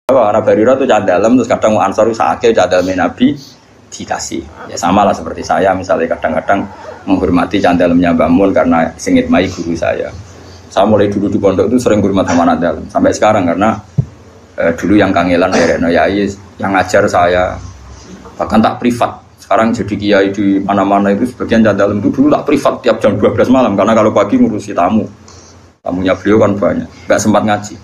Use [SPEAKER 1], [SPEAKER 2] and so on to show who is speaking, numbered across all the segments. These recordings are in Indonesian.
[SPEAKER 1] Karena Barira itu cah dalam, terus kadang mau ansor sakit cah dalam Nabi dikasih. Ya sama lah seperti saya, misalnya kadang-kadang menghormati cah dalamnya Mbak Mun karena sengit mai guru saya. Saya mulai dulu di pondok itu sering hormat sama anak dalam sampai sekarang karena dulu yang kangelan Reno Yai yang ngajar saya bahkan tak privat. Sekarang jadi kiai di mana-mana itu sebagian cah dalam itu dulu tak privat tiap jam 12 malam karena kalau pagi ngurusi tamunya beliau kan banyak, nggak sempat ngaji.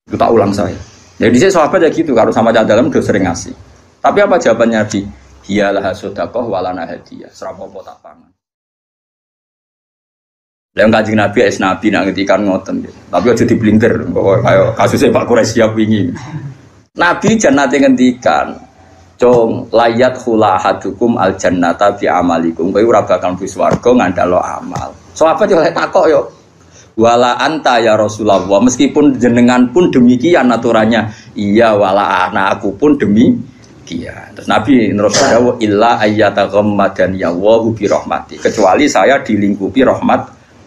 [SPEAKER 1] Itu tak ulang saya. Jadi saya sahabat ya gitu, kalau sama cah dalam udah sering ngasih. Tapi apa jawabannya Nabi? Hiyalah sedekah walana hadiah. Serapopo tak pangan. Yang Kanjeng Nabi Nabi nak ngetikan ngoten gitu. Tapi aja diblinter kayak kasusnya Pak Quraisy wingi. Nabi jannate ngendikan, "Cung layat khula hadukum al jannata bi amalikum." Kowe ora bakal mlebu swarga ngandalo amal. Sahabat yo lek takok yo. Wala anta ya Rasulullah, meskipun jenengan pun demikian aturannya. Iya wala aku pun demikian. Terus Nabi terus dawuh illa ayyataghammadan ya wa bi rahmati. Kecuali saya dilingkupi rahmat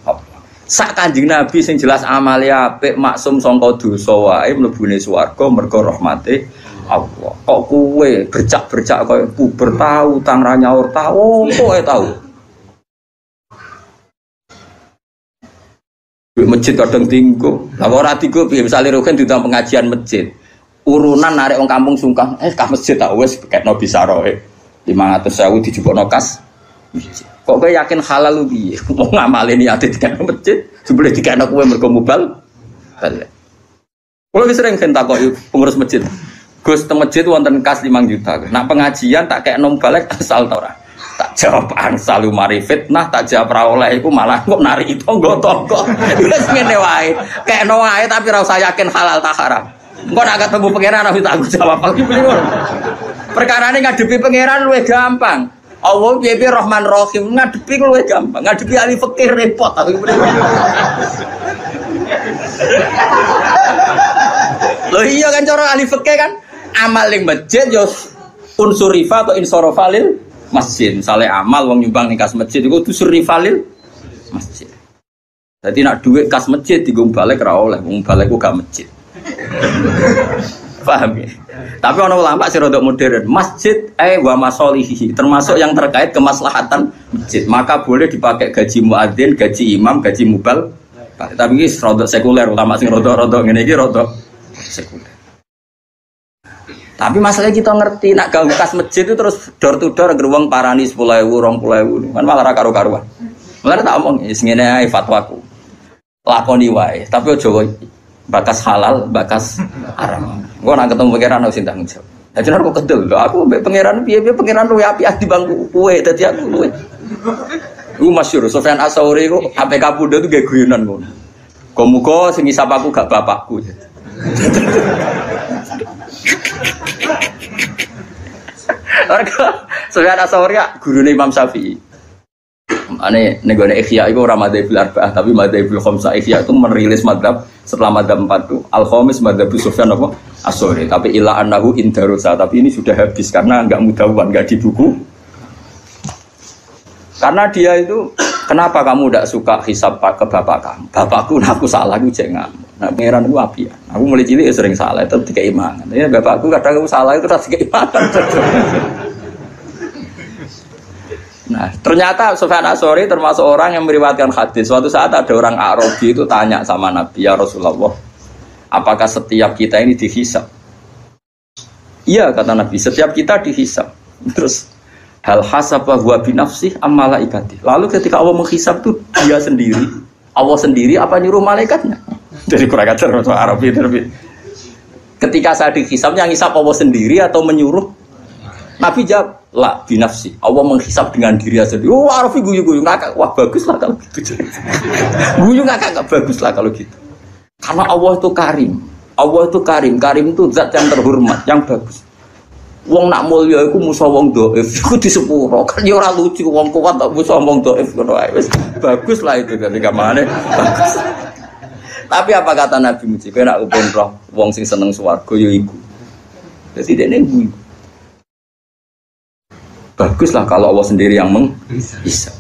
[SPEAKER 1] Allah. Sak Kanjeng Nabi sing jelas amale apik maksum sangka dosa wae mlebune swarga mergo rahmate Allah. Kok kowe bercak-bercak koyo puber tahu tang ra nyaur tahu kowe tahu. Masjid kadang tinggu, lah ora tinggu misalnya Rugen di pengajian masjid, urunan narik wong kampung sungkan, kah masjid tak wes kekno bisa roe, 500.000 dijupukno kas, kok kowe yakin halal lu piye? Mau ngamali niate dikene masjid, sebelum dikene kowe mergo mubal, balik. Kalau sering takoki pengurus masjid, Gus teng masjid wonten kas 5 juta, nak pengajian tak kekno balik asal ta ora? Tak jawab angsalu mari fitnah, tak jawab ra oleh iku malah kok narik tangga-tangga. Wis ngene wae. Kekno wae tapi ra usah yakin halal ta haram. Engko nek ketemu pangeran wis tak jawab iki piye. Perkarane ngadepi pangeran luwih gampang. Allah piye-piye Rahman Rahim ngadepi luwih gampang. Ngadepi ahli fikih repot aku. Lho iya kan cara ahli fikih kan amal ning masjid yo unsur rifa atau insorofalil masjid, misalnya amal wong nyumbang ning kas masjid iku unsur rifalil masjid. Dadi nak duit kas masjid digo balik ra oleh, wong balik ku gak masjid. Paham ya? Tapi ana ulama sing rada modern, masjid wa masolihi, termasuk yang terkait kemaslahatan masjid, maka boleh dipakai gaji muadzin, gaji imam, gaji mubal. Tapi iki rada sekuler, ulama sing rada ngene iki rada sekuler. Tapi masalahnya kita ngerti nak ganggu kas masjid itu terus door to door geruang parani 10.000, 20.000 kan malah ra karo-karuan. Malah tak omong ngene ae fatwaku. Lakoni wae, tapi aja bakas halal, bakas haram. Engko nak ketemu pangeran harus tanggung jawab. Dadi nek kok kedel, aku mbek pangeran piye-piye pangeran luwe apik di bangku kowe dadi aku luwe. Iku masyhur Sufyan Ats-Tsauri ku ape kapundhut itu nggih guyonan ngono. Muga sing ngisap aku gak bapakku. Sufyan Ats-Tsauri gurune Imam Syafi'i. Ane negone Ihya iku ora madzhabul arba'ah tapi madzhabul khamsah. Ihya itu merilis madzhab setelah madzhab 4 itu al-khamis madzhab Sufyan apa? Ats-Tsauri. Tapi illa annahu indarusa, tapi ini sudah habis karena enggak mudawan, enggak di buku. Karena dia itu kenapa kamu tidak suka hisab ke bapak kamu? Bapakku aku salah aku jangan. Nah, pangeran aku api ya. Aku mulai cilik sering salah itu tiga imangan. Ya bapakku kadang aku salah itu tiga imangan. Nah, ternyata Sufyan Ats-Tsauri termasuk orang yang meriwayatkan hadis. Suatu saat ada orang Arabi itu tanya sama Nabi, ya Rasulullah, apakah setiap kita ini dihisab? Iya kata Nabi, setiap kita dihisab. Terus hal hasabah huwa binafsih am malaikati. Lalu ketika Allah menghisab itu dia sendiri, Allah sendiri apa nyuruh malaikatnya? Jadi kurang ajar orang Arabi terbi. Ketika saya dihisab, yang hisab Allah sendiri atau menyuruh? Nabi jawab, la binafsi. Allah menghisab dengan diri sendiri. Oh, Arabi guyu-guyu ngakak. Wah, baguslah kalau gitu. Guyu ngakak enggak baguslah kalau gitu. Karena Allah itu karim. Allah itu karim. Karim itu zat yang terhormat, yang bagus. Wong nak mulya iku musuh wong dhaif. Iku disepuro. Kan ya ora lucu wong kuat tak musuh wong dhaif ngono ae. Wis baguslah itu ketika mana. Bagus. Tapi apa kata Nabi Muji? Kowe nak upun roh wong sing seneng swarga ya iku. Dadi dene guyu. Baguslah kalau Allah sendiri yang menghisab.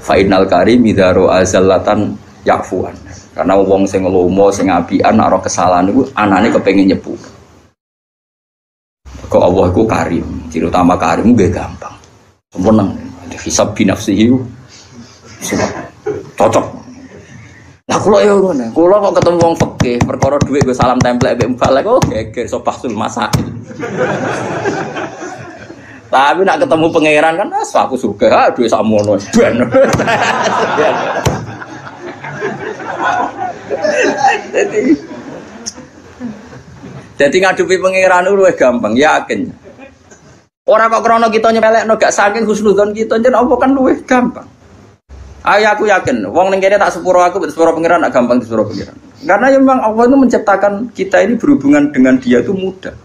[SPEAKER 1] Fa'inal karim idza ra'a zallatan ya'fuan. Karena wong sing lomo sing apian nek ora kesalahan iku anane kepengin nyepuro. Kok Allah iku karim, ciri utama karim nggih gampang. Sempurna. Hisab binafsihi cocok. Lah kula yo ngono. Kula kok ketemu wong fikih, perkara dhuwit go salam templek mbek mubalek kok geger sopasul masail. Tapi nak ketemu pangeran kan aku suka dhuwit sakmono ben. Jadi ngadepi pangeran luwih gampang, yakin. Ora kok krana kita nyepelekno gak saking husnudzon kita jen apa kan luwih gampang. Ayo aku yakin, wong ning kene tak sepuro aku, sepuro pangeran tak gampang di sepuro pangeran. Karena memang Allah itu menciptakan kita ini berhubungan dengan dia itu mudah.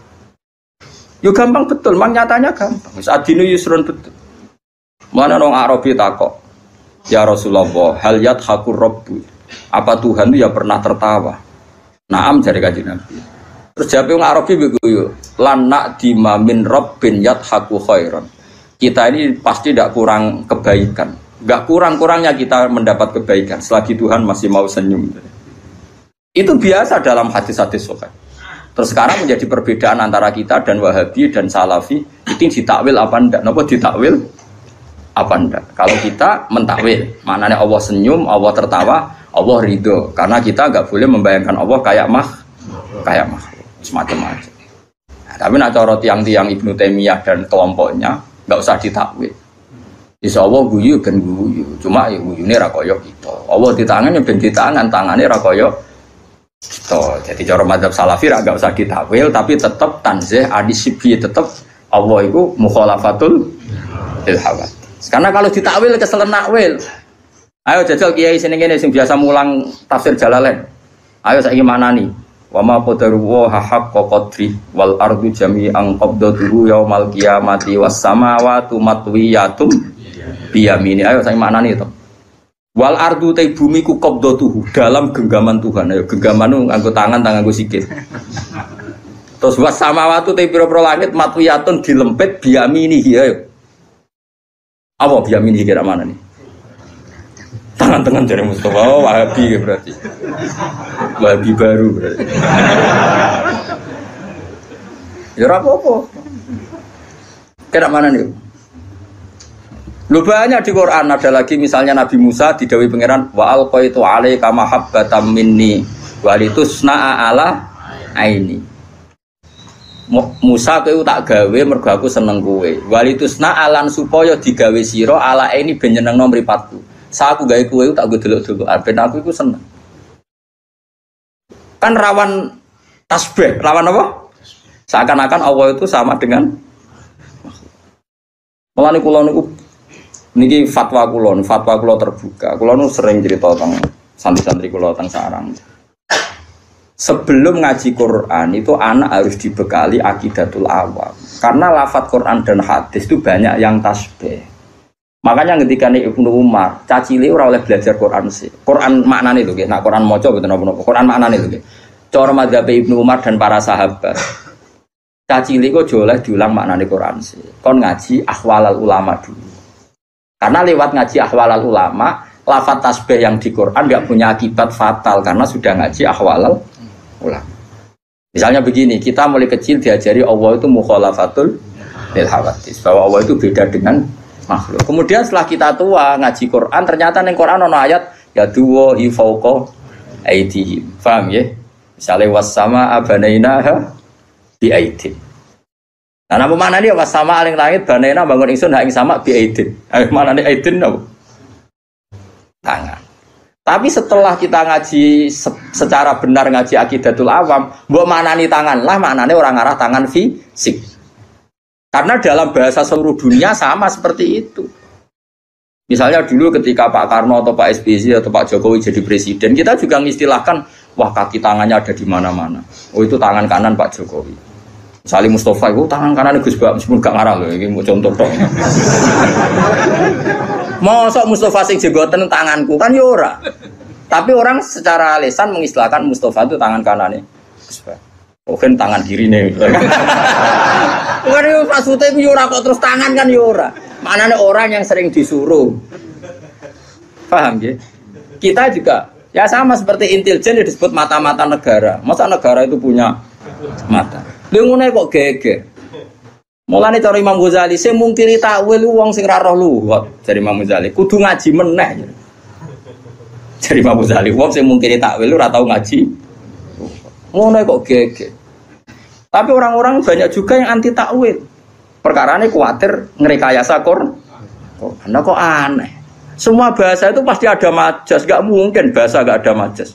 [SPEAKER 1] Yo gampang betul, mang nyatanya gampang. Wis adinu yusrun betul. Mana nang Arabi takok, ya Rasulullah, hal yadhakur rabbu. Apa Tuhan itu ya pernah tertawa? Naam jare Kanjeng Nabi. Terus jawab wong Arabi begitu, lan na'dima min rabbin yadhaku khairan. Kita ini pasti tidak kurang kebaikan. Enggak kurang-kurangnya kita mendapat kebaikan selagi Tuhan masih mau senyum. Itu biasa dalam hadis-hadis sahih. Terus sekarang menjadi perbedaan antara kita dan Wahabi dan Salafi itu ditakwil apa ndak? Napa ditakwil apa ndak? Kalau kita mentakwil, maknanya Allah senyum, Allah tertawa, Allah ridho. Karena kita enggak boleh membayangkan Allah kayak makhluk, semacam-macam. Nah, tapi nak cara tiang-tiang Ibnu Taimiyah dan kelompoknya enggak usah ditakwil. Insya Allah guyu ben guyu, cuma ya guyune ra kaya kita. Allah di tangan ya ben di tangan, tangane ra kaya kita. Jadi cara mazhab Salafi ra enggak usah ditakwil, tapi tetap tanzih adisibi, tetap Allah itu mukhalafatul bil hawadits. Karena kalau ditakwil keselen nakwil. Ayo jajal kiai sini ngene sing biasa mulang tafsir Jalalain. Ayo saiki manani. Wa ma qadaru haqqa qadri wal ardu jami'an qabdatuhu yaumal qiyamati was samawati matwiyatum biyamini. Ayo saya maknani itu. Wal ardu te bumi ku qabdatuhu dalam genggaman Tuhan. Ayo genggaman nganggo tangan nganggo sikil. Terus was samawati te pira-pira langit matwiyatun dilempit biyamini. Ayo. Apa biyamini kira mana nih? Tangan-tangan jare Mustafa. Oh, Wahabi berarti. Wahabi baru berarti. Ya ora apa-apa. Kira mana nih? Lu banyak di Quran ada lagi misalnya Nabi Musa didhawuhi pangeran wa alqaitu alaika mahabbatan minni wa litusna'a ala aini. Musa kowe tak gawe mergo aku seneng kowe. Wa litusna'a lan supaya digawe sira ala aini ben nyenengno mripatku. Saat aku gawe kowe tak go delok-delok ben aku iku seneng. Kan rawan tasbih, rawan apa? Seakan-akan Allah itu sama dengan mulane kula niku niki fatwa kula terbuka. Kula nu sering cerita tentang santri-santri kula tentang sarang. Sebelum ngaji Quran itu anak harus dibekali akidatul awam. Karena lafaz Quran dan hadis itu banyak yang tasbih. Makanya ketika Ibnu Umar, cacile ora oleh belajar Quran sih. Quran maknane lho nggih. Nah Quran maca mboten napa-napa. Quran maknane lho nggih. Cara mazhab Ibnu Umar dan para sahabat. Cacile kok oleh diulang maknane Quran sih. Kon ngaji ahwalal ulama dulu. Karena lewat ngaji ahwalal ulama, lafaz tasbih yang di Quran enggak punya akibat fatal karena sudah ngaji ahwalal ulama. Misalnya begini, kita mulai kecil diajari Allah itu mukhalafatul lil hawadits, bahwa Allah itu beda dengan makhluk. Kemudian setelah kita tua ngaji Quran, ternyata ning Quran ana ayat ya duwa fauqa aidihim. Paham ya? Misalnya was-sama abanainaha bi aidin. Nah, apa maknane was-sama aling langit banaina bangun ingsun ha ing sama bi aidin. Maknane aidin napa? Tangan. Tapi setelah kita ngaji secara benar ngaji akidatul awam, mbok maknani tangan lah, maknane orang ngarah tangan fisik. Karena dalam bahasa seluruh dunia sama seperti itu. Misalnya dulu ketika Pak Karno atau Pak SBY atau Pak Jokowi jadi presiden, kita juga mengistilahkan, wah kaki tangannya ada di mana-mana. Oh itu tangan kanan Pak Jokowi. Misalnya Mustafa itu tangan kanan Gus Bak, meskipun gak ngarah loh, ini mau contoh dong. Mosok Mustafa sing jenggoten tanganku kan ya ora. Tapi orang secara lisan mengistilahkan Mustafa itu tangan kanannya Gus Bak. Mungkin tangan kirine. Bukan itu maksudnya itu yura kok terus tangan kan yura. Maknanya orang yang sering disuruh. Paham ya? Kita juga Ya sama seperti intelijen disebut mata-mata negara. Masa negara itu punya mata? Lha ngene kok geger. Mulane cara Imam Ghazali sing mungkiri takwil wong sing ra roh luwat dari Imam Ghazali. Kudu ngaji meneh. Dari Imam Ghazali wong sing mungkiri takwil ora tau ngaji. Ngono kok geger. Tapi orang-orang banyak juga yang anti takwil. Perkarane kuwatir ngrekayasa Quran. Karena kok aneh. Semua bahasa itu pasti ada majas, gak mungkin bahasa gak ada majas.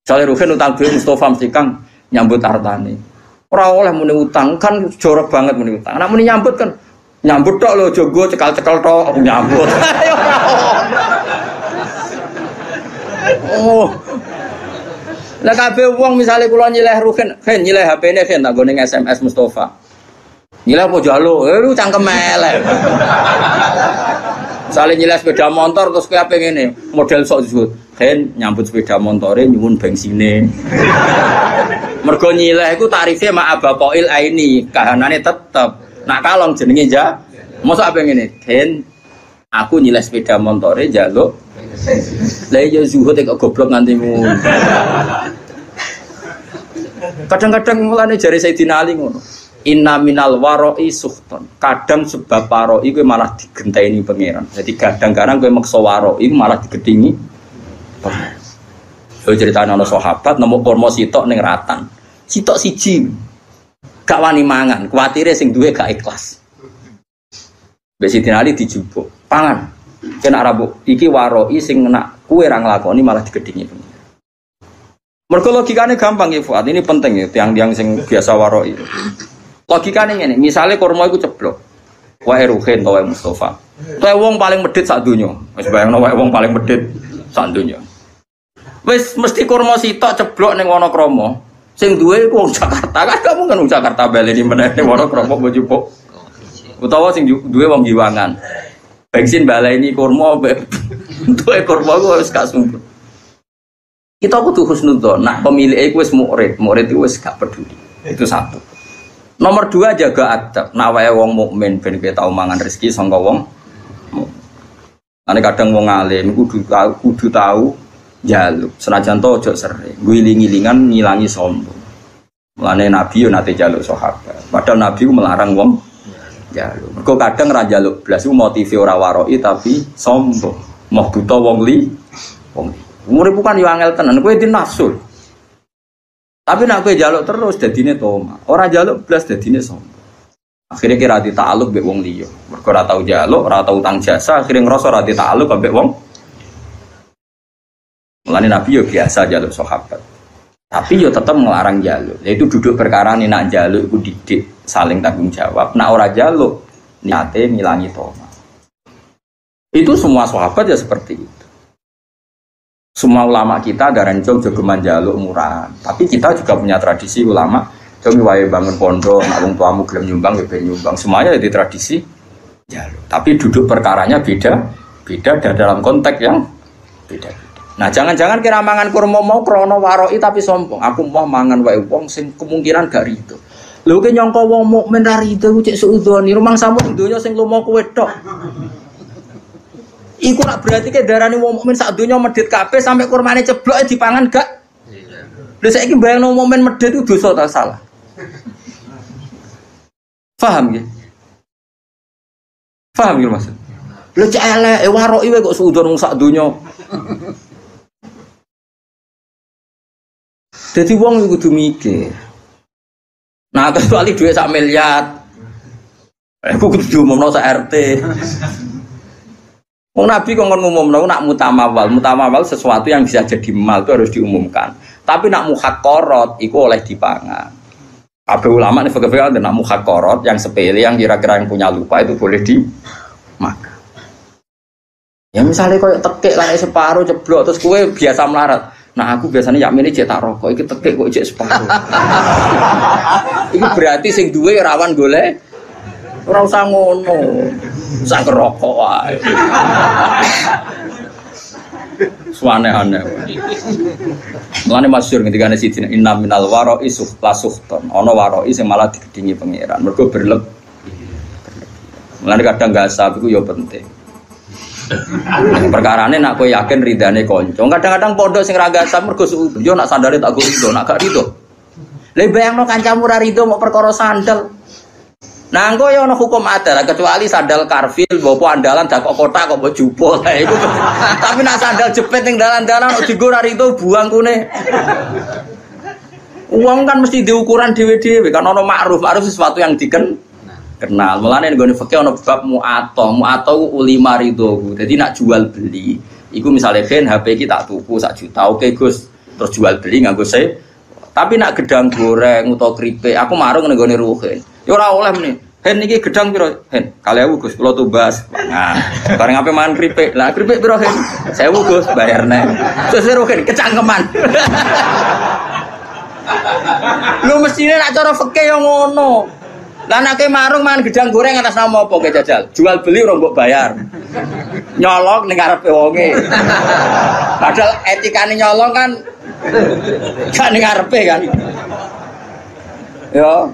[SPEAKER 1] Misalnya Ruhin utang duit Mustafa mesti Kang nyambut artane. Ora oleh muni utang kan jorok banget muni utang. Nek muni nyambut kan nyambut tok lho jogo cekal-cekal tok nyambut. Oh. Lah kabeh wong misale kula nyileh Ruhin, nyileh HP-ne tak go ning SMS Mustafa. Nyileh apa jalo? Lu cangkem elek. Misalnya nyileh sepeda motor terus kayak pengen nih model sok zuhud kan nyambut sepeda motornya nyuwun bensine mergo nyileh itu tarifnya ma abakoil aini kahanane tetep nak kalong jenenge ja masa pengen nih kan aku nyileh sepeda motornya jaluk lah ya zuhud kok goblok nganti ngono kadang-kadang mulane jare Sayyidina Ali ngono inna minal waroi suhton. Kadang sebab waroi itu malah digenteni pangeran. Jadi kadang-kadang gue maksa waroi itu malah digedingi pangeran. Gue ceritain ada sahabat nemu kurma sitok ning ratan. Sitok siji. Gak wani mangan, kuwatire sing duwe gak ikhlas. Mbek Sidin Ali dijupuk. Pangan. Kena Arabu iki waroi sing nak kuwe ra nglakoni malah digedingi pangeran. Mergo logikane gampang ya Fuad. Ini penting ya tiang-tiang sing biasa waroi. Logikane ngene, misale kurma iku ceblok. Wae Ruhin utawa Mustafa. Wae wong paling medhit sak donya. Wis bayangno wae wong paling medhit sak donya. Wis mesti kurma sitok ceblok ning Wonokrama. Sing duwe iku wong Jakarta. Kan gak mungkin wong Jakarta baleni meneh ning Wonokrama mbojupuk. Utawa sing duwe wong Giwangan. Bensin baleni kurma duwe kurma wis gak sumber. Kita kudu husnudzon. Nah, pemilih iku wis murid iku wis gak peduli. Itu satu. Nomor dua jaga adab. Nak wae wong mukmin ben kowe tau mangan rezeki sangka wong. Ane kadang wong alim kudu tahu jaluk. Senajan to ojo sering. Guling-gilingan ngilangi sombong. Mulane Nabi yo nate jaluk sahabat. Padahal Nabi ku melarang wong jaluk. Mergo kadang ra jaluk blas iku motive ora waroi tapi sombong. Mau buta wong li. Wong. Umure bukan yo angel tenan kowe di nafsu. Tapi nak kowe jaluk terus dadine toma. Ora jaluk blas dadine sombong. Akhire kira ditakluk mbek wong liya. Mergo ora tau jaluk, ora tau utang jasa, akhire ngrasa ora ditakluk mbek wong. Mulane Nabi yo biasa jaluk sahabat. Tapi yo tetep ngelarang jaluk. Yaitu duduk perkara nih nak jaluk iku didik saling tanggung jawab. Nak ora jaluk niate ngilangi toma. Itu semua sahabat ya seperti itu. Semua ulama kita darah jong jogeman jaluk murah. Tapi kita juga punya tradisi ulama. Jom wae bangun pondok, nak wong tuamu gelem nyumbang ya ben nyumbang. Semuanya itu tradisi jaluk. Tapi duduk perkaranya beda dan dalam konteks yang beda. Nah, jangan-jangan kira mangan kurma mau krana waroi tapi sombong. Aku mau mangan wae wong sing kemungkinan gak rido. Lho ki nyangka wong mukmin ra rido cek suudzoni. Rumang samu donya sing lumo kowe tok. Iku nak berarti ke darani wong mukmin sak donya medhit kabeh sampai kurmane ceblok dipangan gak? Lha saiki bayangno mukmin medhit itu dosa ta salah? Paham nggih? Paham nggih maksud? Lha cek elek waroki wae kok suudzon wong sak donya. Dadi wong iku kudu mikir. Nah, kecuali duit sak miliar. Aku kudu diumumno sak RT. Wong Nabi kok ngumumno nak mutamawal sesuatu yang bisa jadi mal itu harus diumumkan. Tapi nak muhaqqarat iku oleh dipangan. Kabeh ulama nek fikih nak muhaqqarat yang sepele yang kira-kira yang punya lupa itu boleh dimakan. Ya misalnya koyo tekek lah separuh ceblok terus kowe biasa melarat. Nah aku biasanya yakmine cetak rokok iki tekek kok cek separuh. Iku berarti sing duwe rawan golek. Ora usah ngono. Sak rokok wae. Suane-ane. Mulane masyhur ketika ana sidin inna minal waroi suhton. Ana waroi sing malah digedingi pangeran. Mergo berlebih. Mulane kadang gak asab iku ya penting. Perkarane nak kowe yakin ridane kanca. Kadang-kadang pondok sing ra gasam mergo suudon, yo nak sandale tak go rido, nak gak rido. Lah bayangno kancamu ra rido mau perkara sandal. Nah, engko ya ana hukum adat kecuali sandal karfil, bopo andalan dak kok kotak kok mbok jupol. Lah iku. Tapi nak sandal jepit ning dalan-dalan kok digo ra rido buang kune. Uang kan mesti diukuran dhewe-dhewe kan ana ma'ruf sesuatu yang kenal. Mulane nggone fikih ana bab mu'ato ulima ridho. Dadi nak jual beli, iku misale gen HP iki tak tuku 1 juta. Oke Gus, terus jual beli nganggo se. Tapi nak gedang goreng utawa keripik, aku marung ning nggone ruhen. Ya ora oleh meneh. Hen iki gedang piro? Hen, 2000 Gus, kula tumbas. Nah, bareng ape mangan keripik. Lah keripik piro hen? 1000 Gus, bayarne. Terus ruhen kecangkeman. Lu mestine nak cara fikih yo ngono. Lah nek marung mangan gedang goreng atas nama apa ke jajal? Jual beli ora mbok bayar. Nyolong ning ngarepe wonge. Padahal etikane nyolong kan gak ning ngarepe kan. Yo.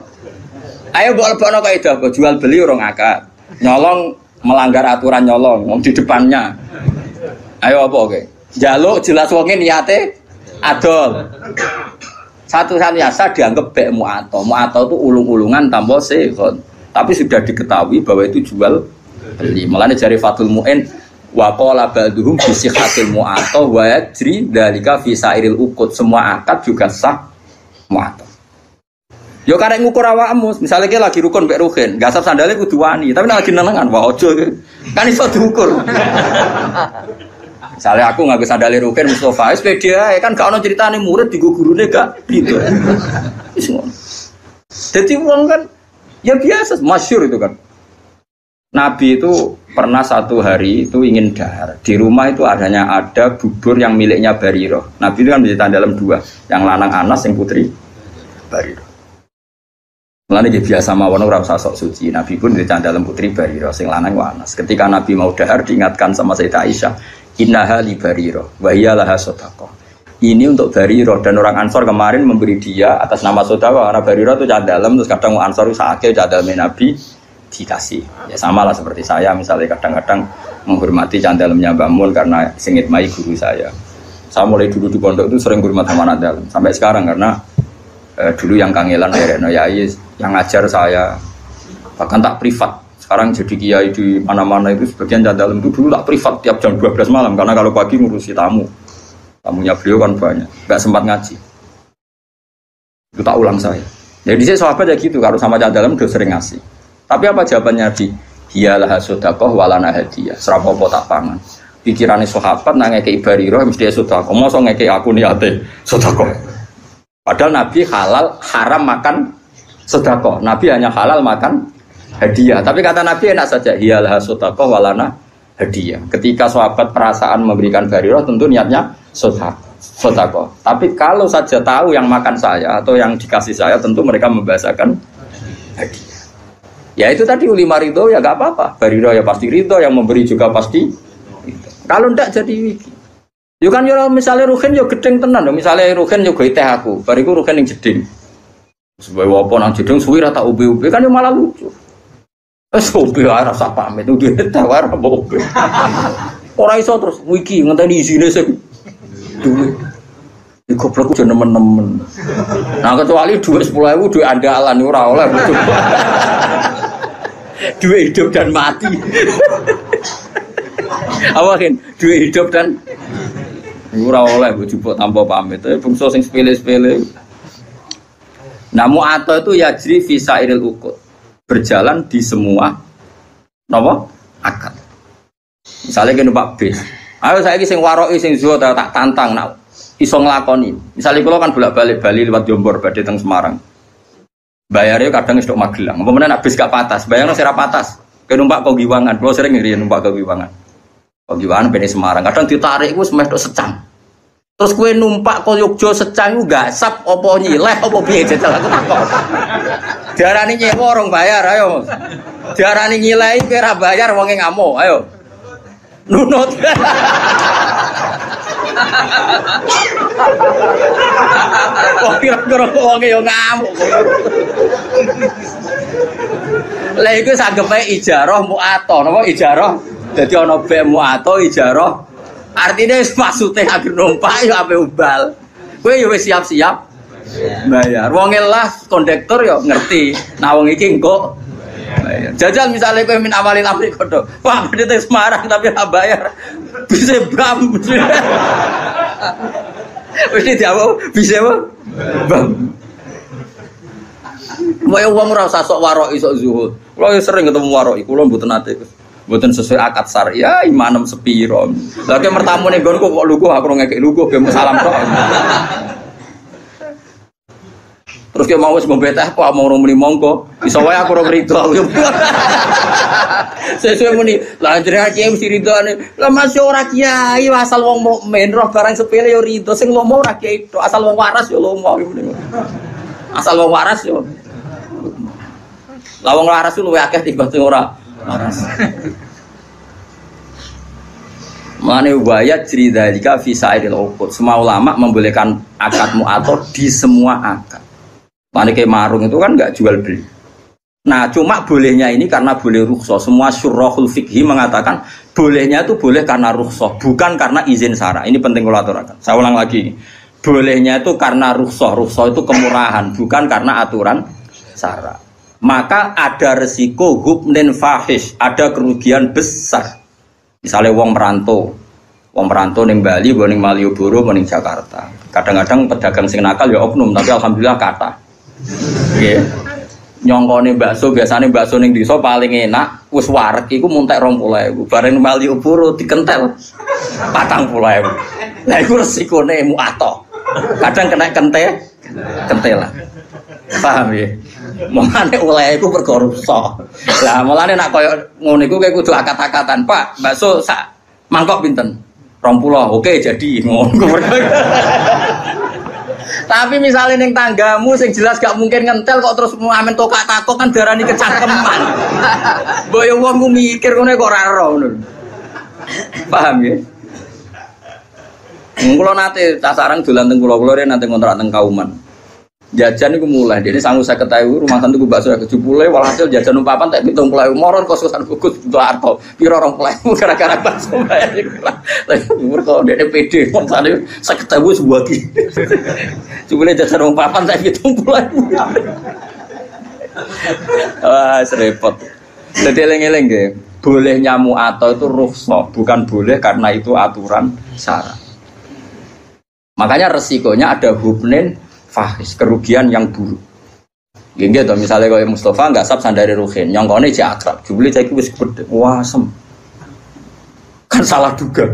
[SPEAKER 1] Ayo mbok lebokno kaidah kok jual beli ora ngakak. Nyolong melanggar aturan nyolong wong di depannya. Ayo apa oke? Njaluk jelas wonge niate adol. Satu biasa dianggap bek mu'ato. Mu'ato itu ulung-ulungan tanpa sehon. Tapi sudah diketahui bahwa itu jual beli. Mulane jari Fathul Mu'in wa qala ba'duhum bi sihhatil mu'ato wa yajri dzalika fi sairil uqud. Semua akad juga sah mu'ato. Yo karek ngukur awakmu, misalnya kita lagi rukun mbek ruhin, gasap sandale kudu wani, tapi lagi nenengan wah ojo kan iso diukur. Misalnya aku nggak bisa dalih rukin Mustafa, sepeda kan gak ono ceritane murid di gurune gak gitu. Jadi uang kan ya biasa, masyhur itu kan. Nabi itu pernah satu hari itu ingin dahar. Di rumah itu ada bubur yang miliknya Bariroh. Nabi itu kan menceritakan dalam 2, yang lanang Anas, yang putri Bariroh. Mulane biasa mawon ora usah sok suci. Nabi pun menceritakan dalam putri Bariroh, sing lanang Anas. Ketika Nabi mau dahar diingatkan sama Sayyidah Aisyah, innaha li Bariroh wa hiya laha shadaqah. Ini untuk Bariroh dan orang Ansor kemarin memberi dia atas nama sedekah. Karena Bariroh itu cah dalam, terus kadang Ansor sakit cah dalam Nabi dikasih. Ya samalah seperti saya misalnya kadang-kadang menghormati cah dalamnya Mbak Mun karena singit mai guru saya. Saya mulai dulu di pondok itu sering hormat sama anak dalam sampai sekarang karena dulu yang kangelan ya yang ngajar saya bahkan tak privat. Sekarang jadi kiai di mana-mana itu sebagian dalam itu dulu tak privat tiap jam 12 malam karena kalau pagi ngurusi tamunya beliau kan banyak, nggak sempat ngaji. Itu tak ulang saya. Jadi saya sahabat ya gitu, kalau sama dalam udah sering ngasih. Tapi apa jawabannya Nabi? Hiyalah sedekah walana hadiah. Serapopo tak pangan. Pikirannya sahabat ngekei Bariroh mesti sedekah. Mosok ngekei aku niate sedekah. Padahal Nabi haram makan sedekah. Nabi hanya halal makan hadiah, tapi kata Nabi enak saja. Hiyalah sedekah walana hadiah. Ketika sahabat perasaan memberikan Bariroh, tentu niatnya sedekah. Tapi kalau saja tahu yang makan saya atau yang dikasih saya, tentu mereka membahasakan hadiah. Ya itu tadi ulima ridho ya gak apa-apa. Bariroh ya pasti ridho, yang memberi juga pasti ridho. Kalau ndak jadi wiki. Yo kan yo misalnya ruhin yo gedeng tenan, misalnya ruhin yo goe teh aku, bariku ruhin yang jeding. Sebab apa nang jeding suwi ra tak ubi-ubi kan yo malah lucu. Wes opo ora rasa pamit duwe tawar apa opo. Ora iso terus wiki ngenteni isine sing duwe. Iki goblok aja nemen-nemen. Nah kecuali duit 10.000 duit andalan ora oleh. Duit hidup dan mati. Awakin duit hidup dan ora oleh bojo tanpa pamit. Bungsu sing sepele-sepele. Namu atau itu yajri fi sairil uqud. Berjalan di semua napa akad. Misalnya kene numpak bis. Ayo saiki sing waroki sing zuhud tak tantang nak iso nglakoni. Misalnya kula kan bolak-balik Bali lewat Jombor badhe teng Semarang. Bayare kadang wis tok Magelang. Apa meneh nak bis gak patas, bayangno sira patas. Kene numpak Kogiwangan. Kula sering ngriyen numpak Kogiwangan. Kogiwangan bene Semarang. Kadang ditarik iku semeh tok secang. Terus kowe numpak ke Yogya secang iku gasap apa nyileh apa piye jajal aku takon. Diarani nyewa orang bayar, ayo. Diarani nyilai kira bayar wonge ngamuk, ayo. Nunut. Kok kira-kira wonge yo ngamuk. Lah iku sanggepe ijarah mu'ato, napa ijarah Jadi ana bek muato ijarah. Artinya maksudnya agar numpak ya ape ubal. Kowe ya wis siap-siap bayar. Wong lah kondektor ya ngerti. Nah wong iki engko bayar. Jajal misalnya kowe min awalin amri kodo. Wah, bedhe Semarang tapi ora bayar. Bisa bam. Wis dijawab bisa bam. Wae wong ora usah sok warok isok zuhud. Kulo sering ketemu warok, kulo mboten nate. Mboten sesuai akad syariah, imanem sepiro. Lah ke mertamu ning nggonku kok lugu aku ngekek lugu ge salam tok. Terus dia mau ngombe teh kok mau muni monggo. Iso wae aku ora rido. Sesuai muni, lah jenengan kiai mesti ridone. Lah masih ora kiai asal wong mukmin roh barang sepele yo rido, sing lomo ora kiai tok, asal wong waras yo lomo. Asal wong waras yo. Lah wong waras luwih akeh timbang sing ora waras. Mane wayat jridalika fi sa'iril uqud. Semua ulama membolehkan akad mu'athar di semua akad. Mane kayak marung itu kan enggak jual beli. Nah, cuma bolehnya ini karena boleh rukhsah. Semua syurahul fikhi mengatakan bolehnya itu boleh karena rukhsah, bukan karena izin syara. Ini penting kalau aturakan. Saya ulang lagi. Bolehnya itu karena rukhsah. Rukhsah itu kemurahan, bukan karena aturan syara. Maka ada resiko hubnin fahish, ada kerugian besar. Misalnya wong merantau ning Bali, ning Malioboro, ning Jakarta. Kadang-kadang pedagang sing nakal ya oknum, tapi alhamdulillah kata. Nggih. Nyongkone bakso, biasane bakso ning desa paling enak, wis wareg iku muntek 20.000. Bareng Malioboro dikentel 40.000. Lah iku resikone muato. Kadang kena kentelan. Paham ya? Mulane oleh iku perkara rusak. Lah mulane nek koyo ngono iku kowe kudu akat-akatan, Pak. Bakso sak mangkok pinten? 20. Oke, jadi ngono. Tapi misalnya ning tanggamu sing jelas gak mungkin ngentel kok terus amen tokak takok kan darani kecangkeman. Mbok yo wong ku mikir ngono kok ora ero ngono. Paham ya? Kula nate tasarang dolan teng kula nate ngontrak teng Kauman. Jajan itu mulai, jadi sanggup saya ketahui rumah tante gue bakso 70, walhasil jajan umpapan tak 70.000, moron kos-kosan gugus untuk arto, piro 20.000 gara-gara bakso bayar itu lah. Kalau dia PD, tadi saya ketahui sebuah gini, cuma jajan umpapan tak 70.000. Wah, serempet. Jadi eleng-eleng ya, boleh nyamu atau itu rukhsah, bukan boleh karena itu aturan syara. Makanya resikonya ada hubnin fahis, kerugian yang buruk. Gini gitu, misalnya kalau Mustafa nggak sab sandari Ruhin, yang kau ini akrab, jubli saya kibis gede, wah sem, kan salah duga.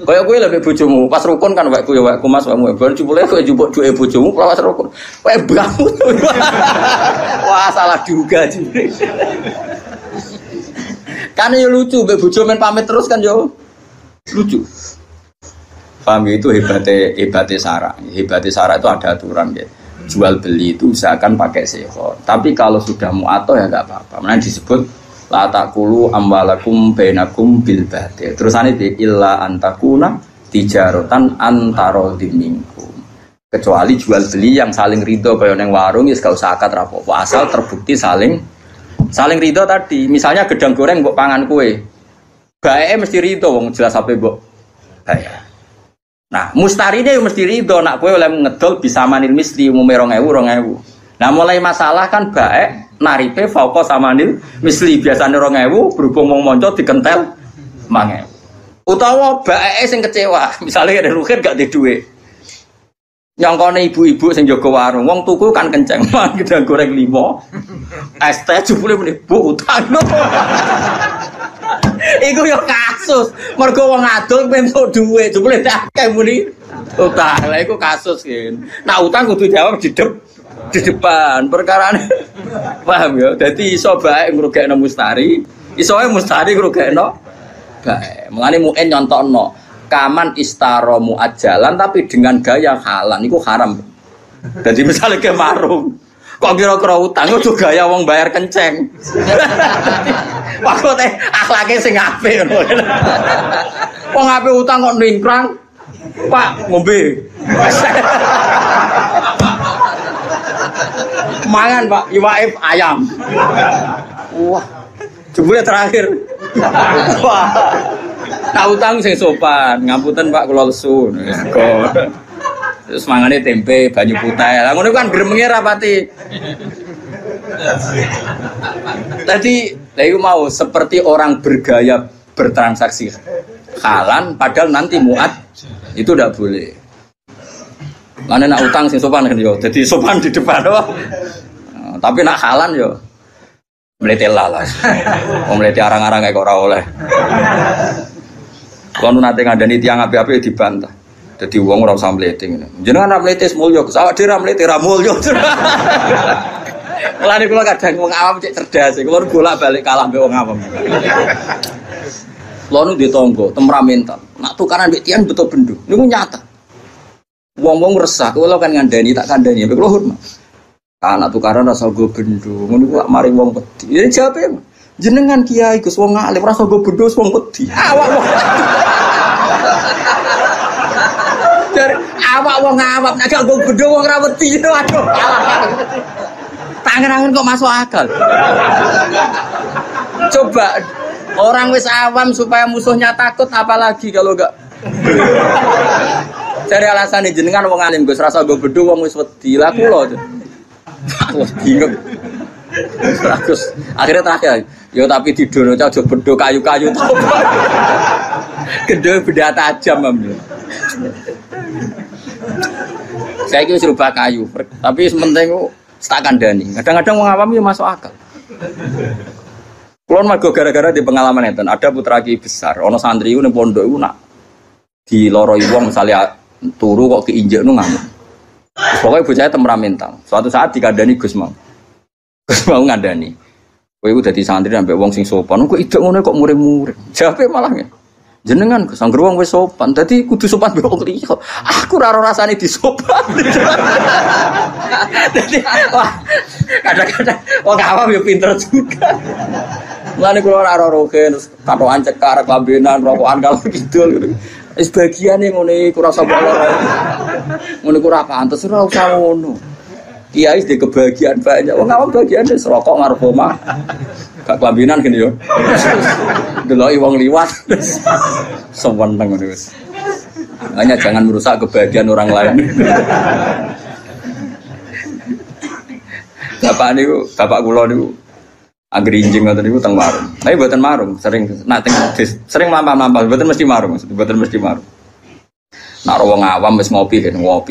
[SPEAKER 1] Kayak gue lebih bojomu, pas rukun kan waktu ya waktu mas kamu, baru jubli gue jubok dua bojomu, pas rukun, bangun, wah salah duga jubli. Kan ya lucu, bojo main pamit terus kan yo, lucu. Paham itu hebatnya Sarah. Hebatnya Sarah itu ada aturan ya. Jual beli itu usahakan pakai seho. Tapi kalau sudah mu'atoh ya enggak apa-apa. Mana disebut la taqulu amwalakum bainakum bil batil. Terusane di illa antakuna tijaratan antara minkum. Kecuali jual beli yang saling ridho kaya ning warung ya gak usah akad rapopo. Asal terbukti saling ridho tadi. Misalnya gedang goreng mbok pangan kue. Bae mesti ridho wong jelas ape mbok bayar. Nah, mustarine yo mesti ridho nak kowe oleh ngedol bisa manil misli umume 2.000. Nah, mulai masalah kan baik naripe fauqa samanil misli biasane 2.000 berhubung wong monco dikentel 5.000. Utawa baeke sing kecewa, misalnya ada rugen gak ada duit. Nyongkone ibu-ibu sing jaga warung, wong tuku kan kenceng, gedang goreng 5. Es teh jebule muni Bu utang. Iku yo kasus. Mergo wong adol entuk dhuwit, jebule akeh muni utang. Lah iku kasus kan. Nah utang kudu jawab di depan. Perkarane paham ya. Dadi iso bae ngrugekno mustari, iso wae mustari ngrugekno bae. Mulane muen nyontokno kaman istara muajalan tapi dengan gaya halal niku haram. Jadi misalnya ke marung kok kira-kira utang itu gaya wong bayar kenceng. Waktu teh akhlake sing apik ngono. Wong apik utang kok ningkrang. Pak ngombe. Mangan Pak, iwake ayam. Wah. Jebule terakhir Wah. Tak utang sing sopan, ngapunten Pak kula lesu. Terus mangane tempe, banyu putih. Lah ngono kan gremenge rapati. Tadi saya mau seperti orang bergaya bertransaksi halan, padahal nanti muat itu tidak boleh. Mana nak utang sing sopan kan yo, jadi sopan di depan loh. Tapi nak halan yo, meletelah lah. Mau melete arang-arang kayak ora oleh. Kalau nanti ngandani tiang api-api dibantah. Jadi uang ora usah mlete ngene. Jenengan ora mlete mulya, awak dhewe ora mlete ra mulya. Mulane kula kadang wong awam cek cerdas, kula bolak-balik kalah mbek wong awam. Kula nu ditonggo temperamental. Nak tukaran mbek tiang betul bendo. Niku nyata. Wong-wong resah, kula kan ngandani tak kandhani mbek kula hormat. Anak tukaran rasa go bendo. Ngono ku mari wong wedi. Ya jawabe jenengan kiai Gus wong alim rasa go bendo wong wedi. Awak wong. Awak wong awak nek gak gedhe wong ra wedi aduh. Tangan-tangan kok masuk akal. Coba orang wis awam supaya musuhnya takut apalagi kalau enggak. Cari alasan jenengan wong alim Gus rasa go gedhe wong wis wedi. Lah kula. Wah bingung. Terus akhirnya terakhir, yo tapi didono aja bedho kayu-kayu to. Gedhe benda tajam amnya. Saya kira serba kayu, tapi sementing tak kandani. Kadang-kadang wong awam yo masuk akal. Kulon mergo gara-gara di pengalaman enten, ada putra ki besar, ana santri ku ning pondok iku nak diloroi wong misalnya turu kok keinjek nu ngamuk. Pokoknya bocahnya temperamental. Suatu saat dikandani Gus mau. Gus mau ngandani. Kowe iku dadi santri ambek wong sing sopan, kok idek ngono kok muring-muring. Jawabe malah ngene. Jenengan Gus anggere wong wis sopan, dadi kudu sopan mbek wong liya. Aku ora ora rasane disopan. Dadi wah, kadang-kadang wong awam yo pinter juga. Mulane kula ora roken katokan cekar klambenan rokokan kalau kidul gitu. Wis bagiane ngene iku rasa lara. Ngono iku ora pantes ora usah ngono. Kiai di kebahagiaan banyak. Wong awam bagiane rokok ngarep omah. Gak klambinan gini yo. Deloki wong liwat. Seneng ngono wis. Hanya jangan merusak kebahagiaan orang lain. Bapak kula niku anggere injing ngoten niku teng warung. Tapi mboten marung, sering mampah-mampah, mboten mesti marung, mboten mesti marung. Nak wong awam wis ngopi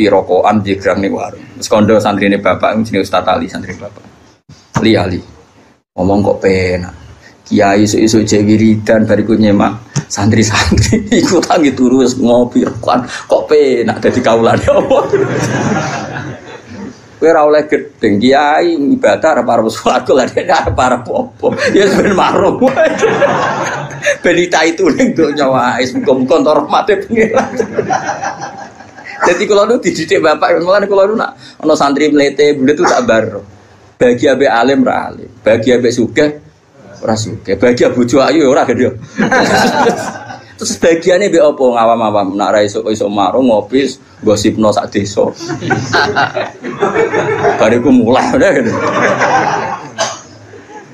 [SPEAKER 1] rokokan digrang ning warung. Wis kondo santrine bapak jenenge Ustaz Ali, santri bapak. Ali. Ngomong kok penak. Kiai isu-isu wiridan bariku nyemak santri-santri iku tangi turu wis ngopi rokokan kok penak dadi kaulane apa. Kowe ora oleh gedeng kiai ibadah arep arep swarga lha arep arep apa. Ya ben marung. Berita itu ning donya wae muga-muga entuk rahmate pengiran. Jadi kula nu dididik bapak mulane kula nu nak ana santri mlete bulet itu tak baro. Bagi abe alim ra alim, bagi abe sugih ora sugih, bagi bojo ayu ora gede. Terus bagiane mbek apa ngawam-awam nak ra iso marung ngopi gosipno sak desa. Bariku mulai ngene.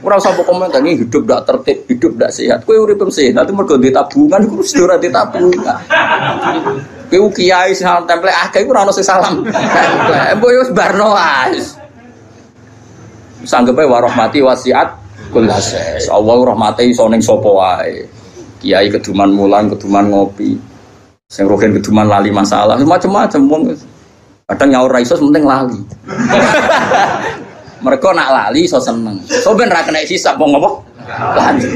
[SPEAKER 1] Ora usah komentar iki hidup ndak tertib, hidup ndak sehat. Kowe urip sehat, nanti mergo ndek tabungan iku mesti ora ditabungan. Kowe kiai sing templek akeh iku ora ono sing salam. Mbok yo barno wae. Sanggepe wa rahmati wasiat kullases. Allah rahmate iso ning sapa wae. Kiai keduman mulang, keduman ngopi. Sing rogen keduman lali masalah, macam-macam wong. Kadang nyaur ra iso penting lali. Mereka nak lali iso seneng. So ben ra kena hisab wong apa? Lali.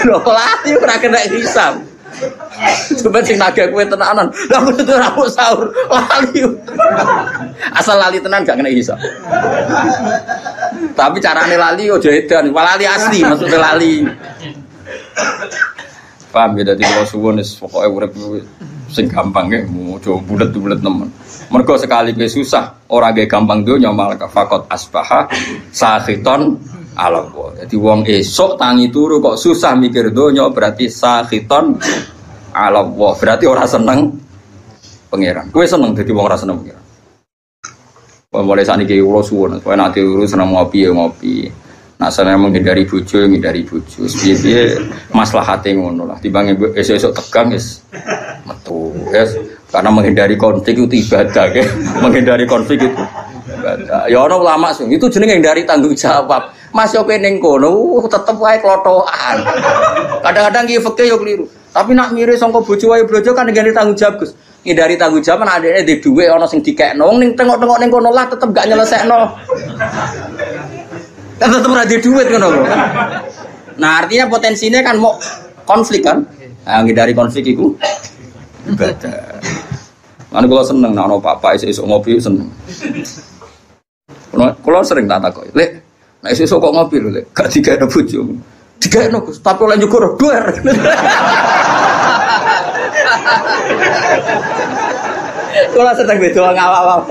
[SPEAKER 1] Lho lali ora kena hisab. Coba sing naga kowe tenanan. Lah kudu ora sahur lali. Asal lali tenan gak kena hisab. Tapi carane lali aja edan, lali asli maksudnya lali. Paham ya dadi kula suwun wis pokoke urip sing gampang nggih, aja bulet-bulet nemen. Mergo sekali kowe susah, ora ge gampang donya malah fakot asbaha sakhiton ala Allah. Dadi wong esuk tangi turu kok susah mikir donya berarti sakhiton ala Allah. Berarti ora seneng pangeran. Kowe seneng dadi wong ora seneng pangeran. Mulai saat ini kula suwun, supaya nanti urus seneng ngopi ya ngopi. Nah, saya menghindari bojo, piye-piye maslahate ngono lah. Timbang esuk-esuk tegang wis metu. Yes. Karena menghindari konflik itu ibadah, ke. Menghindari konflik itu ibadah. Ya ana ulama sing itu jenenge menghindari tanggung jawab. Mas yo ning kono tetep wae klotokan. Kadang-kadang ki fikih yo keliru. Tapi nak mire sangka bojo wae bojo kan menghindari tanggung jawab, Gus. Ngindari tanggung jawab kan adekne di dhuwit ana sing dikekno ning tengok-tengok ning kono lah tetep gak nyelesekno. Kan tetep ora di duit ngono kok. Nah, artinya potensinya kan mau konflik kan. Nah, ngindari konflik iku ibadah. Lan kula seneng nek ana bapak esuk ngopi seneng. Kula sering tak takoki, "Lek, nek esuk kok ngopi lho, Lek? Gak digawe bojo." Digawe Gus, tapi oleh nyukur duer. Kula sedang beda ngawak-awak.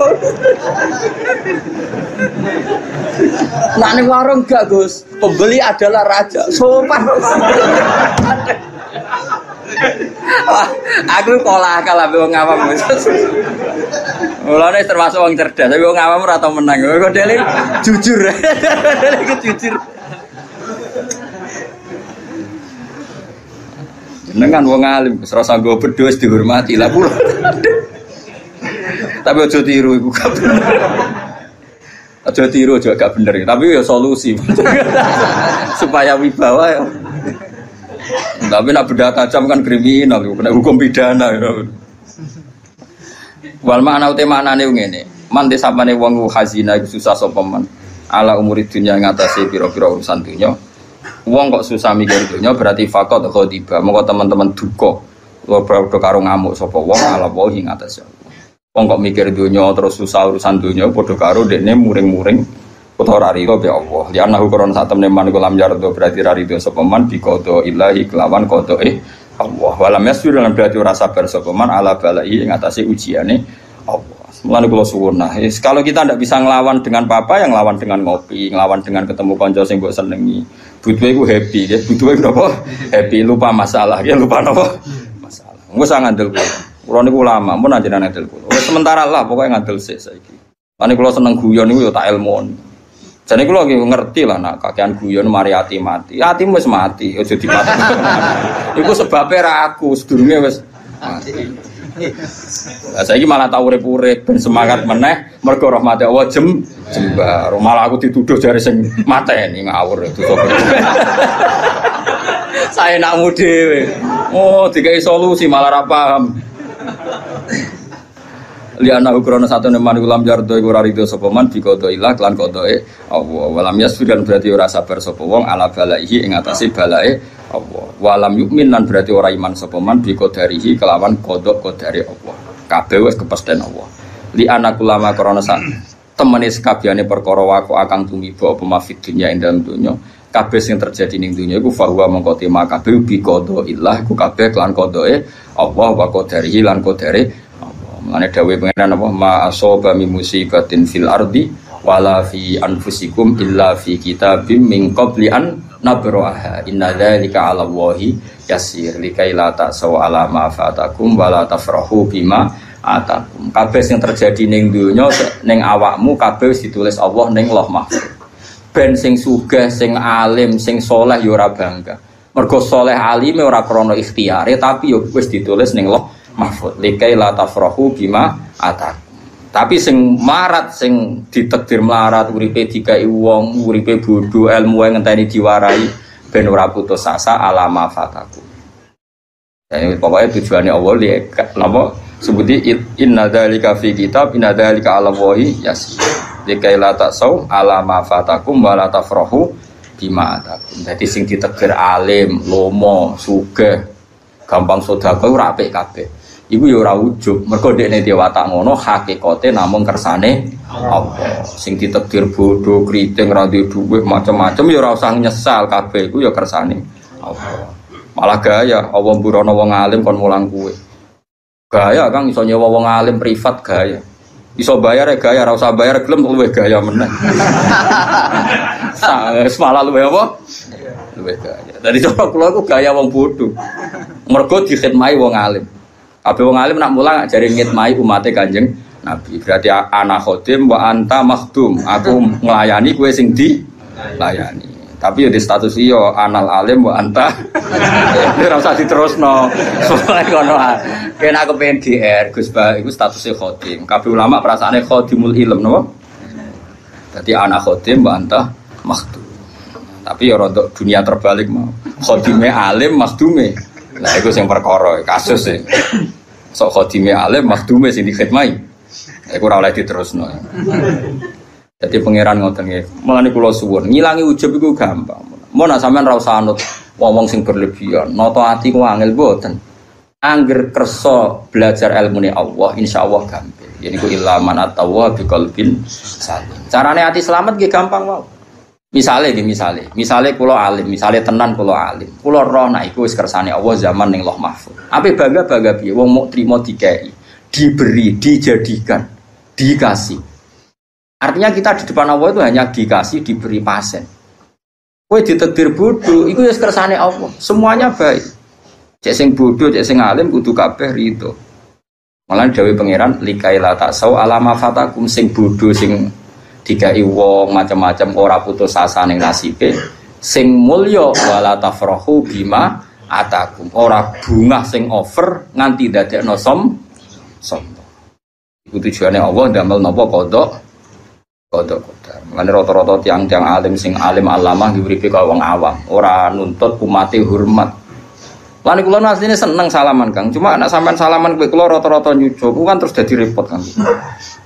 [SPEAKER 1] Nak ning warung gak Gus, pembeli adalah raja. Sopan. Wah, aku pola akal ambek wong awam. Mulane termasuk wong cerdas, tapi wong awam ora tau menang. Kok dene jujur. Dene jujur. Jenengan wong alim, wis rasa nggo bedho wis dihormati lah kula. Tapi aja tiru iku gak bener. Aja tiru aja gak bener, tapi ya solusi. Supaya wibawa ya. Tapi nak benda tajam kan kriminal, kena hukum pidana. Wal makna utemanane ngene. Man desapane wong khazina iku susah sapa man. Ala umuri dunya ngatasi pira-pira urusan dunya. Wong kok susah mikir dunya berarti faqat ghadiba. Monggo teman-teman duka. Lho padha karo ngamuk sapa wong ala wae ngatasi. Wong kok mikir dunya terus susah urusan dunya padha karo dekne muring-muring utawa rari be Allah. Li ana hukuran sak temne man kula jardo berarti rari do sapa man bi qada ilahi kelawan qadae Allah. Walam yasir lan berarti ora sabar sapa man ala balai ing atase ujiane Allah. Mulane kula suwun nah, kalau kita ndak bisa nglawan dengan papa yang nglawan dengan ngopi, nglawan dengan ketemu kanca sing mbok senengi. Butuhe iku happy, ya. Butuhe napa? Happy, lupa masalah, ya lupa napa? Masalah. Wis ngandel kula. Kula niku ulama, mun anjenan ngandel kula. Wis sementara lah pokoke ngandel sik saiki. Lan kula seneng guyon niku ya tak ilmon. Jane kula ngerti lah nak kakean guyon mari ati mati. Atimu wis mati, aja dipati. Iku sebabe ra aku, sedurunge wis mati. Lah saiki malah tak urip-urip ben semangat meneh mergo rahmate Allah jembar. Malah aku dituduh jare sing mateni ngawur itu. Saya nakmu dhewe. Oh, dikai solusi malah ra paham. Liana ukrono satu neman ulam jardo iku ora rido sapa man bi qada ilah lan qadae Allah. Walam yasfiran berarti ora sabar sapa wong ala balaihi ing atase balae Allah. Walam yukmin lan berarti ora iman sapa man bi qadarihi kelawan qada qadare Allah. Kabeh wis kepesten Allah. Li anak ulama krana sak temene sakabehane perkara waku akang tumiba apa mafid dunya ing dalem dunya. Kabeh sing terjadi ning dunya iku fahuwa mongko tema kabeh bi qada ilah iku kabeh kelan qadae Allah wa qadarihi lan qadare Mane dawuh pengenan apa ma asaba min musibatin fil ardi wala fi anfusikum illa fi kitabim min qabli an nabraha inna dzalika 'ala Allahi yasir likai la ta'saw 'ala ma fatakum wala tafrahu bima atakum. Kabeh sing terjadi ning donya ning awakmu kabeh ditulis Allah ning Lauh Mahfuz. Ben sing sugih, sing alim, sing saleh ya ora bangga. Mergo saleh alime ora krana ikhtiyare tapi ya wis ditulis ning Lauh Mahfud likai la tafrahu bima atak. Tapi sing marat sing ditakdir melarat uripe dikai wong, uripe bodho, ilmu yang ngenteni diwarai ben ora putus asa alama fataku. Ya pokoknya tujuannya Allah li napa sebuti inna dzalika fi kitab inna dzalika 'ala Allahi yasir. Likai la tasau alama fatakum wa la tafrahu bima atakum. Dadi sing ditakdir alim, lomo, sugih, gampang sedekah ora apik kabeh. Iku ya ora ujug, mergo dekne dhewe watak ngono hakikate namung kersane Allah. Sing ditakdir bodho, kriting, ra duwe dhuwit, macam-macam ya ora usah nyesal kabeh iku ya kersane Allah. Malah gaya Allah mburono wong alim kon mulang kuwe. Gaya Kang iso nyewa wong alim privat gaya. Iso bayar ya gaya, ora usah bayar gelem luwih gaya meneh. Malah luwih apa? Luwih gaya. Dadi cara kula iku gaya wong bodho. Mergo dikhidmati wong alim. Kabeh wong alim nak mulang jare ngitmai umate Kanjeng Nabi. Berarti ana khodim wa anta makhdum. Aku nglayani kowe sing dilayani. Tapi ya di status iyo anal alim wa anta. Ini ora usah diterusno. Soale kono kena kepen GR Gus Ba iku statusnya khotim. Kabeh ulama perasaane khotimul ilm napa? Dadi anak khotim wa anta makhdum. Tapi ya rodok dunia terbalik mau. Khotime alim makhdume. Lah iku sing perkara kasus e. Sok khotime alim makhdume sing dikhidmati. Iku ora oleh diterusno. Jadi pangeran ngoten nggih. Mulane kula suwun, ngilangi ujub iku gampang. Mun sampean ra usah anut wong sing berlebihan. Nata ati ku angel mboten. Angger kersa belajar ilmune Allah, insyaallah gampang. Yen iku ilaman atawa biqalbin salim. Carane ati selamat nggih gampang wae. Misale kula alim, misale tenan kula alim. Kula roh nek iku wis kersane Allah zaman ning Lauh Mahfuz. Ape bangga-bangga piye wong muk trimo dikei, diberi, dijadikan, dikasih. Artinya kita di depan Allah itu hanya dikasih, diberi pasen. Kowe ditakdir bodoh, iku wis kersane Allah. Semuanya baik. Cek sing bodoh, cek sing alim kudu kabeh rido. Malah dawuh pangeran likaila tasau alama fatakum sing bodoh sing dikai wong macam-macam ora putus asa ning nasibe sing mulya wala tafrahu bima atakum ora bungah sing over nganti dadekno sombong. Iku tujuane Allah ndamel napa kodok. Mane rata-rata tiang-tiang alim sing alim alama diuripe kaya wong awam, ora nuntut umate hormat. Lan kula asline seneng salaman Kang, cuma anak sampean salaman kowe kula rata-rata nyucup kan terus dadi repot Kang.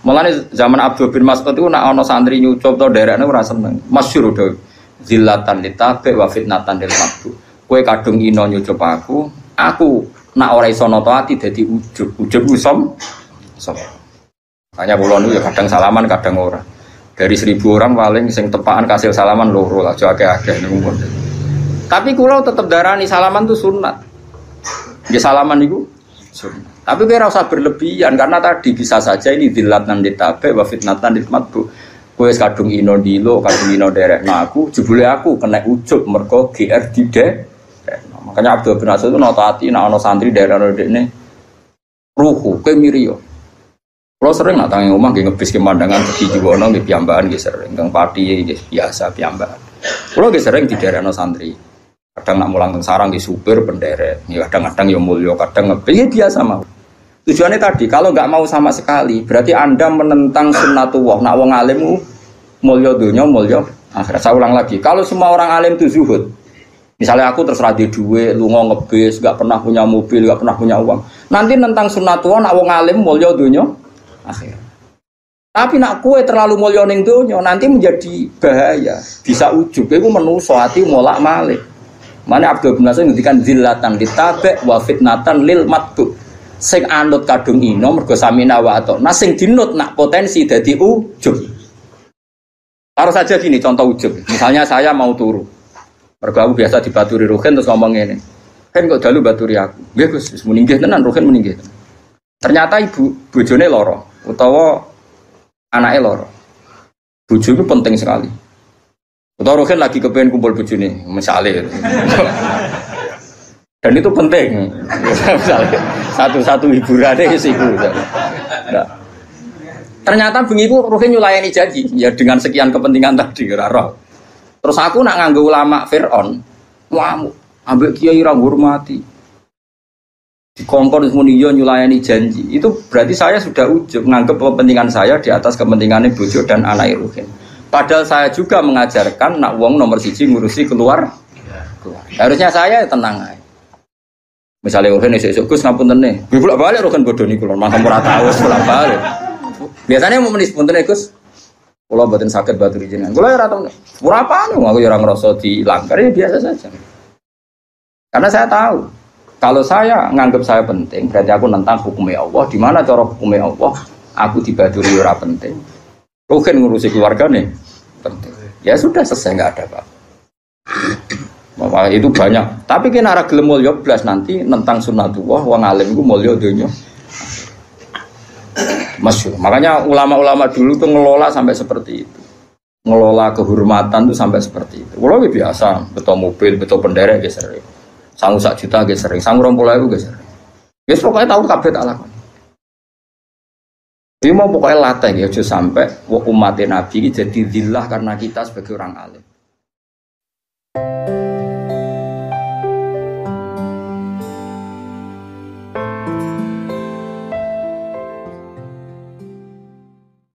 [SPEAKER 1] Mulane zaman Abdul bin Mas'ud itu nak ana santri nyucup to derekne ora seneng. Masyhur do zillatan litabe wa fitnatan lil mabdu. Kowe kadung ino nyucup aku nak ora iso nata ati dadi ujub ku som. Hanya kula niku ya kadang salaman kadang ora. Dari 1000 orang paling sing tepaan kasil salaman loro lah, aja akeh-akeh niku. Tapi kula tetep darani salaman itu sunat. Ya salaman niku sunat. Tapi kowe ora usah berlebihan karena tadi bisa saja ini dilatan ditabe wa fitnatan ditmatbu. Kowe wis kadung ino dilo, kadung ino derekno aku, jebule aku kena ujub mergo GR dide. Makanya Abdul bin Mas'ud itu nata ati nek ana santri derekno dekne ruhu kowe miriyo. Kalau sering nak tangi omah nggih ngebis pemandangan di Jiwono nggih piyambakan nggih sering, teng pati nggih biasa piyambakan. Kalau nggih sering diderekno santri. Kadang nak mulang teng sarang nggih supir penderek, ya kadang-kadang ya mulya, kadang ngebis biasa mau. Tujuannya tadi kalau nggak mau sama sekali, berarti Anda menentang sunnatullah. Nak wong alim mulya dunya, mulya akhirat. Saya ulang lagi, kalau semua orang alim itu zuhud. Misalnya aku terus radi duwe, lunga ngebis, nggak pernah punya mobil, nggak pernah punya uang. Nanti nentang sunnatullah nak wong alim mulya dunya akhir. Tapi nak kue terlalu mulya ning donya nanti menjadi bahaya, bisa ujub. Iku menungso ati molak-malik. Mane Abdul bin Mas'ud ngendikan zillatan ditabe wa fitnatan lil matbu. Sing anut kadung ino mergo samina wa atau. Nah sing dinut nak potensi dadi ujub. Taruh saja gini contoh ujub. Misalnya saya mau turu. Mergo aku biasa dibaturi Ruhin terus ngomong ngene. Kan kok dalu baturi aku. Nggih Gus, wis muningih tenan Ruhin muningih. Ternyata ibu bojone lara. Utawa anaknya loro. Bojo itu penting sekali. Utawa Ruhin lagi kepengen kumpul bojone, misalnya. Dan itu penting. Misalnya satu-satu hiburannya isiku. Nah. Ternyata bengiku Ruhin nyulayani janji, ya dengan sekian kepentingan tadi roh. Terus aku nak nganggo ulama Fir'aun, ngamuk, ambek kiai ra ngurmati. Dikongkon semuanya nyulayani janji itu berarti saya sudah ujub menganggap kepentingan saya di atas kepentingannya bojo dan anak Ruhin. Padahal saya juga mengajarkan nak wong nomor siji ngurusi keluar. Harusnya saya tenang aja. Misalnya Ruhin esuk Gus ngapunten nih, bolak balik Ruhin bodoh nih kulon mangkem ora tahu bolak balik. Biasanya mau menis punten Gus, kula mboten saged baturi jenengan. Kula ora tau. Ora apa aku ya ora ngrasa dilanggar ya biasa saja. Karena saya tahu kalau saya nganggap saya penting, berarti aku nentang hukumnya Allah. Di mana cara hukumnya Allah? Aku dibaduri ora penting. Ruhin ngurusi keluarga nih, penting. Ya sudah selesai nggak ada apa. Bahwa itu banyak. Tapi kena arah gelem mulya blas nanti nentang sunnatullah, wong alim iku mulya donya. Masyhur. Makanya ulama-ulama dulu tuh ngelola sampai seperti itu. Ngelola kehormatan tuh sampai seperti itu. Kalau biasa, betul mobil, betul penderek ya sering. Sangu 1 juta ge sering, sangu 20.000 ge sering. Wis pokoke tau kabeh tak lakoni. Iki mau pokoke latih ya aja sampai umat Nabi iki jadi zillah karena kita sebagai orang alim.